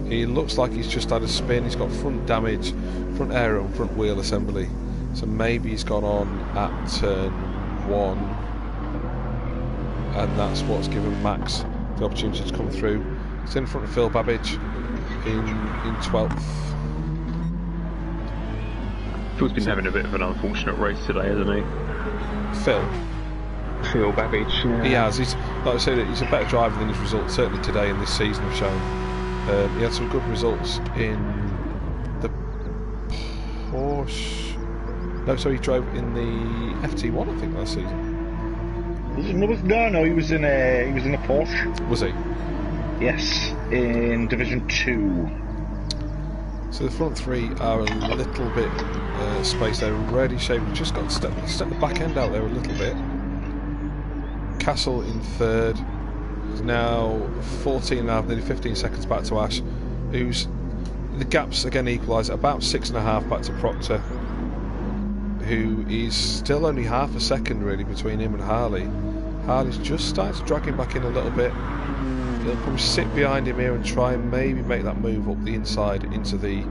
He looks like he's just had a spin. He's got front damage, front aero and front wheel assembly, so maybe he's gone on at turn 1, and that's what's given Max the opportunity to come through. It's in front of Phil Babbage in 12th. Phil's been having a bit of an unfortunate race today, hasn't he? Phil Babbage. Yeah. He has. He's, like I said, he's a better driver than his results certainly today in this season have shown. He had some good results in the Porsche. No, sorry, he drove in the FT1, I think, last season. No, he was in a Porsche. Was he? Yes, in Division 2. So the front three are a little bit spaced there. Ready shape. We've just got to step the back end out there a little bit. Castle in 3rd. He's now 14 and a half, nearly 15 seconds back to Ash, who's the gaps again equalised about 6.5 back to Proctor, who is still only half a second really between him and Harley. Harley's just started to drag him back in a little bit. He'll probably sit behind him here and try and maybe make that move up the inside into the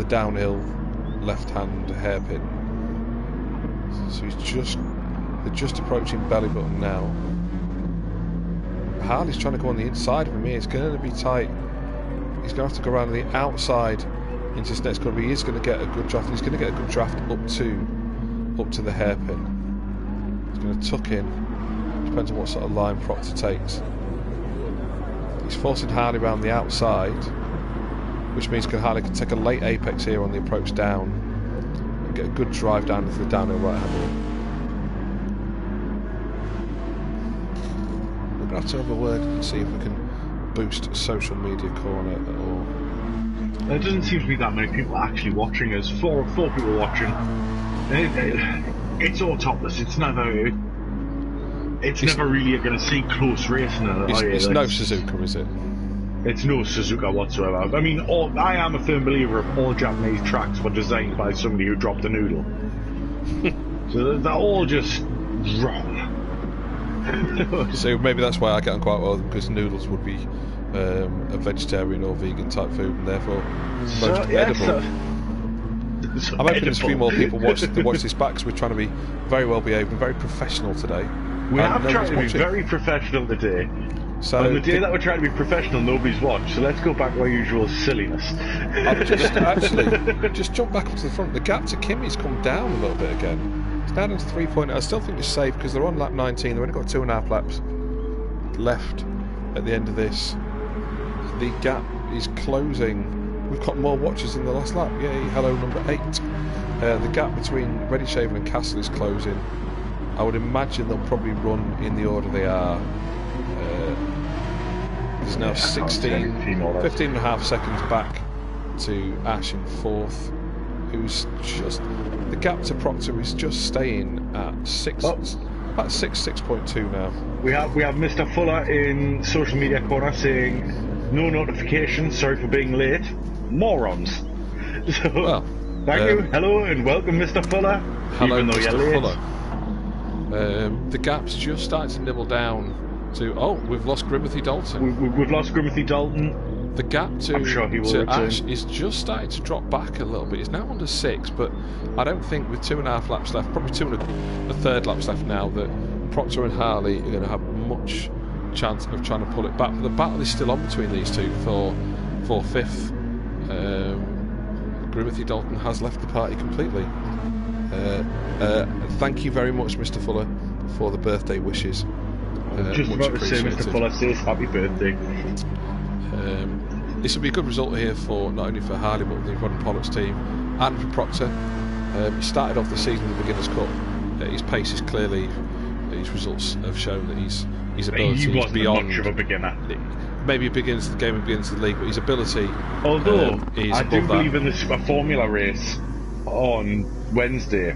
downhill left-hand hairpin. So they're just approaching belly button now. Harley's trying to go on the inside of him here. It's going to be tight. He's going to have to go around the outside into his next corner. He is going to get a good draft. He's going to get a good draft up to the hairpin. He's going to tuck in. Depends on what sort of line Proctor takes. He's forcing Harley around the outside, which means Harley can take a late apex here on the approach down and get a good drive down into the downhill right-hand wheel. We're going to have to have a word and see if we can boost social media corner or... There doesn't seem to be that many people actually watching us. Four people watching. It's all topless. It's never really going to see close racing. It's no Suzuka, is it? It's no Suzuka whatsoever. I mean, I am a firm believer of all Japanese tracks were designed by somebody who dropped a noodle. So they're all just wrong. So maybe that's why I get on quite well, because noodles would be a vegetarian or vegan type food, and therefore most edible. I'm hoping there's a few more people watch this back, because we're trying to be very well behaved and very professional today. We have tried to be very professional today. So on the day that we're trying to be professional, nobody's watched. So let's go back to our usual silliness. I've just jumped back up to the front. The gap to Kimi's come down a little bit again. It's down into 3.8. I still think it's safe because they're on lap 19. They've only got 2.5 laps left at the end of this. The gap is closing. We've got more watches in the last lap. Yay, hello, number 8. The gap between Ready Shaven and Castle is closing. I would imagine they'll probably run in the order they are. There's now 15.5 seconds back to Ash in 4th, who's just... The gap to Proctor is just staying at 6.2 now. We have Mr. Fuller in social media corner saying, no notification, sorry for being late. Morons. So, well, thank you, hello and welcome Mr. Fuller. Hello, even though Mr. you're late. Fuller. The gap's just starting to nibble down to... Oh, we've lost Grimothy Dalton. We've lost Grimothy Dalton. The gap to Ash is just starting to drop back a little bit. It's now under 6, but I don't think with 2.5 laps left, probably 2.3 laps left now, that Proctor and Harley are going to have much chance of trying to pull it back. But the battle is still on between these two for 5th. Grimothy Dalton has left the party completely. Thank you very much, Mr. Fuller, for the birthday wishes. Just about to say, Mr. Fuller says happy birthday. This will be a good result here for not only for Harley but the Rodden Pollock's team and for Proctor. He started off the season in the Beginners Cup. His pace is clearly, his results have shown that his ability he wasn't beyond much of a beginner. Maybe begins the game and begins the league, but his ability. Although is I do believe that. in this formula race on Wednesday.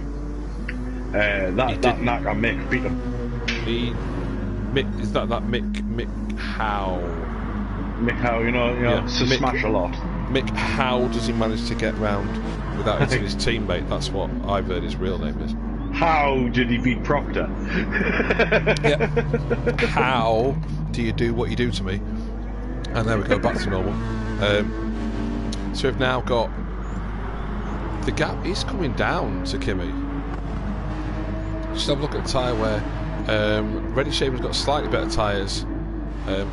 That knacker Mick beat him. Is that Mick Howe? Mick Howe, you know, Mick, smash a lot. Mick, how does he manage to get round without hitting his teammate? That's what I've heard his real name is. How did he beat Proctor? Yeah. How do you do what you do to me? And there we go, back to normal. So we've now got the gap is coming down to Kimi. Just have a look at the tyre wear. Reddy Shaven's got slightly better tyres.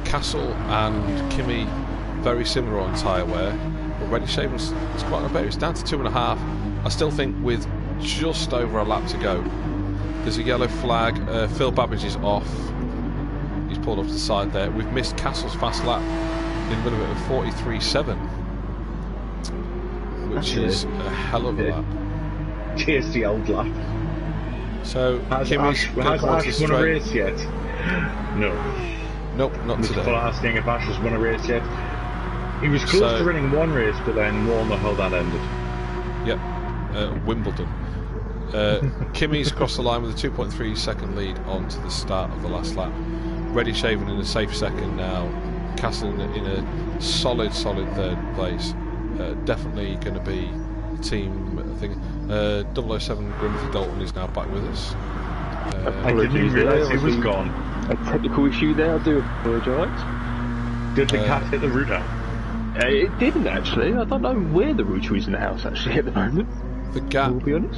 Castle and Kimi very similar on tyre wear, but Reddy Shaven's is quite a bit. It's down to 2.5. I still think with just over a lap to go, there's a yellow flag. Phil Babbage is off. He's pulled off to the side there. We've missed Castle's fast lap in the middle of it of 43.7, which is a hell of a lap. Cheers the old lap. So has Ash won a race yet? No. Nope, not today. People asking if Ash has won a race yet. He was close to winning one race, but then won the how that ended. Yep, Wimbledon. Kimi's across the line with a 2.3 second lead on to the start of the last lap. Reddy Shaven in a safe second now. Castle in a solid third place. Definitely going to be a team thing. 007 Grimothy Dalton is now back with us. I didn't even realise he was gone. A technical issue there, I do apologise. Did the cat hit the router? It didn't actually. I don't know where the router is in the house actually at the moment. The gap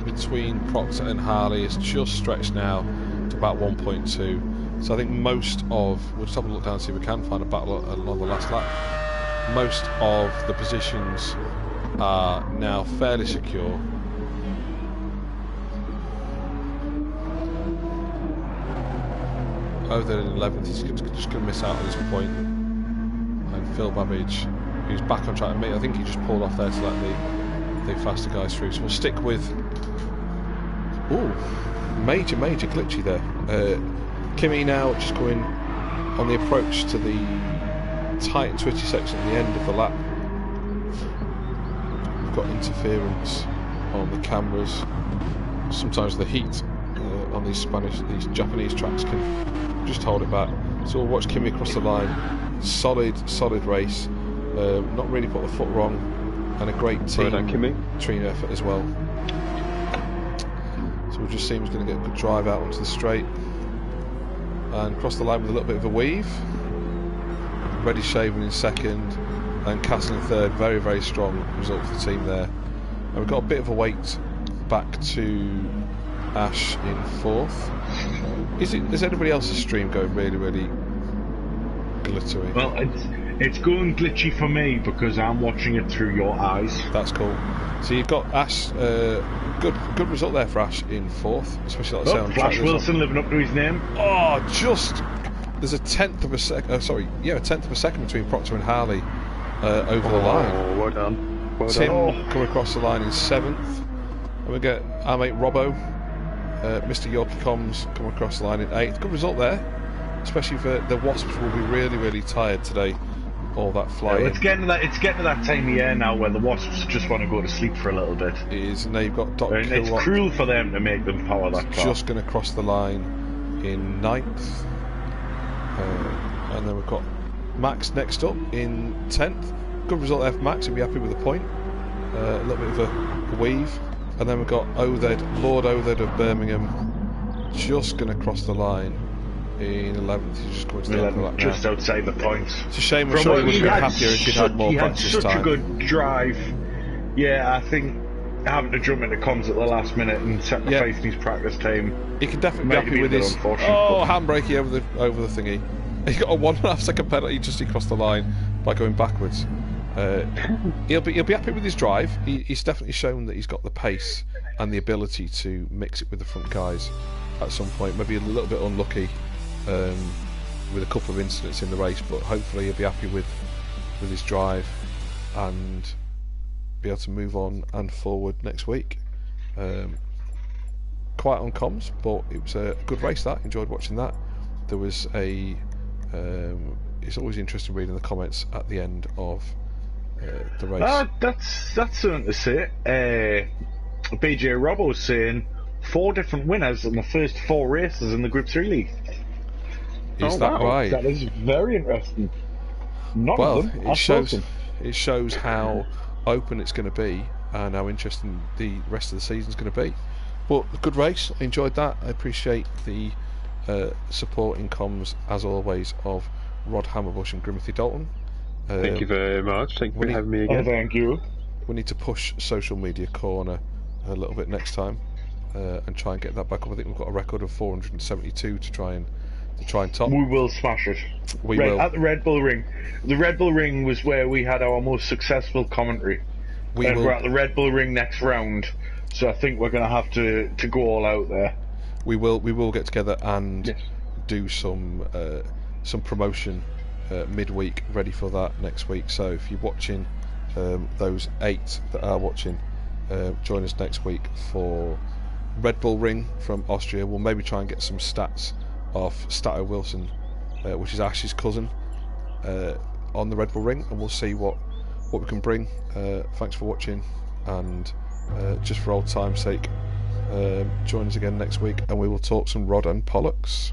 between Proctor and Harley is just stretched now to about 1.2. So I think most of, we'll just have a look down and see if we can find a battle along the last lap. Most of the positions are now fairly secure. Over in 11th, he's just going to miss out at this point. And Phil Babbage, who's back on track, I think he just pulled off there to let the faster guys through. So we'll stick with. Ooh, major glitchy there. Kimi now just going on the approach to the tight and twitchy section at the end of the lap. We've got interference on the cameras. Sometimes the heat on these Japanese tracks can just hold it back. So we'll watch Kimi across the line. Solid race. Not really put the foot wrong, and a great team effort as well. So we'll just see who's going to get a good drive out onto the straight and cross the line with a little bit of a weave. Reddy Shaven in second and Castle in third. Very strong result for the team there. And we've got a bit of a wait back to Ash in fourth. Is anybody else's stream going really glittery? Well, it's going glitchy for me because I'm watching it through your eyes. That's cool. So you've got Ash, good result there for Ash in fourth, especially like on Flash Wilson living up to his name. Oh, there's a tenth of a second. A tenth of a second between Proctor and Harley over the line. Oh, well done. Tim coming across the line in seventh, and we get our mate Robbo. Mr. Yorkie Combs come across the line in 8th. Good result there, especially for the Wasps will be really tired today. All that flying. Yeah, it's getting to that time of year now where the Wasps just want to go to sleep for a little bit. It is, and now you've got Dr. It's cruel for them to make them power that far. Just going to cross the line in 9th, and then we've got Max next up in 10th. Good result there for Max. He'll be happy with the point. A little bit of a weave. And then we've got Lord Othed of Birmingham, just going to cross the line in 11th. He's just going to the end of the lap just now. Outside the points. It's a shame. I'm sure he would have been happier if he'd had more practice time. He had such a good drive. Yeah, I think having to jump into comms at the last minute and sacrificing his practice time. He can definitely be happy with his handbrake over the thingy. He got a 1.5 second penalty just to cross the line by going backwards. He'll be happy with his drive. He's definitely shown that he's got the pace and the ability to mix it with the front guys at some point. Maybe a little bit unlucky with a couple of incidents in the race, but hopefully he'll be happy with his drive and be able to move on and forward next week. Quiet on comms, but it was a good race. That enjoyed watching that. There was a it's always interesting reading the comments at the end of the race. That's something to say. BJ Robbo's saying 4 different winners in the first 4 races in the Group 3 League. Is that right? That is very interesting. None of them. It shows how open it's going to be and how interesting the rest of the season is going to be. But a good race. I enjoyed that. I appreciate the support in comms as always of Rod Hammerbush and Grimothy Dalton. Thank you very much. Thank you for having me again. Thank you. We need to push Social Media Corner a little bit next time and try and get that back up. I think we've got a record of 472 to try and top. We will smash it. We will. At the Red Bull Ring. The Red Bull Ring was where we had our most successful commentary. We're at the Red Bull Ring next round, so I think we're going to have to go all out there. We will get together and do some promotion midweek, ready for that next week. So if you're watching, those 8 that are watching, join us next week for Red Bull Ring from Austria. We'll maybe try and get some stats off Stato Wilson, which is Ash's cousin, on the Red Bull Ring, and we'll see what we can bring. Thanks for watching, and just for old time's sake, join us again next week and we will talk some rod and pollocks.